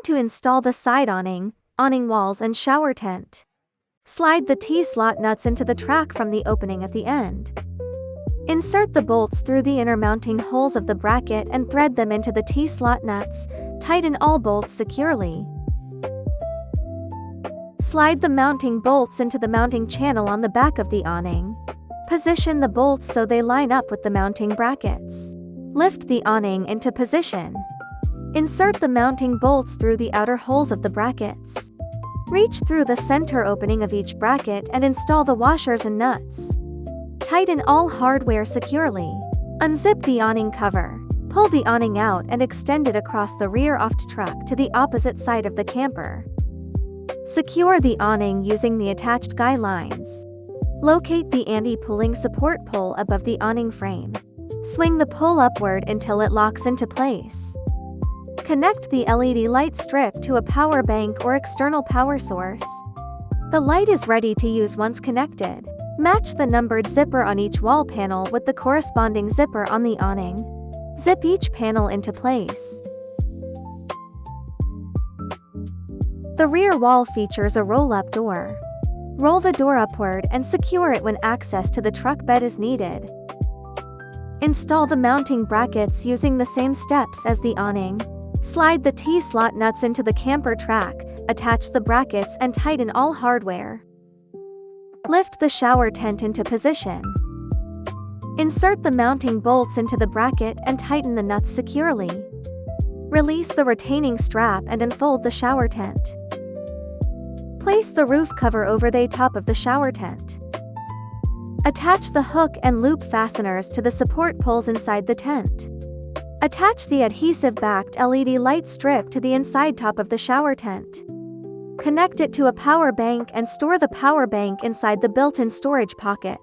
to install the side awning, awning walls and shower tent. Slide the T-slot nuts into the track from the opening at the end. Insert the bolts through the inner mounting holes of the bracket and thread them into the T-slot nuts. Tighten all bolts securely. Slide the mounting bolts into the mounting channel on the back of the awning. Position the bolts so they line up with the mounting brackets. Lift the awning into position. Insert the mounting bolts through the outer holes of the brackets. Reach through the center opening of each bracket and install the washers and nuts. Tighten all hardware securely. Unzip the awning cover. Pull the awning out and extend it across the rear aft truck to the opposite side of the camper. Secure the awning using the attached guy lines. Locate the anti-pulling support pole above the awning frame. Swing the pole upward until it locks into place. Connect the LED light strip to a power bank or external power source. The light is ready to use once connected. Match the numbered zipper on each wall panel with the corresponding zipper on the awning. Zip each panel into place. The rear wall features a roll-up door. Roll the door upward and secure it when access to the truck bed is needed. Install the mounting brackets using the same steps as the awning. Slide the T-slot nuts into the camper track, attach the brackets and tighten all hardware. Lift the shower tent into position. Insert the mounting bolts into the bracket and tighten the nuts securely. Release the retaining strap and unfold the shower tent. Place the roof cover over the top of the shower tent. Attach the hook and loop fasteners to the support poles inside the tent. Attach the adhesive-backed LED light strip to the inside top of the shower tent. Connect it to a power bank and store the power bank inside the built-in storage pocket.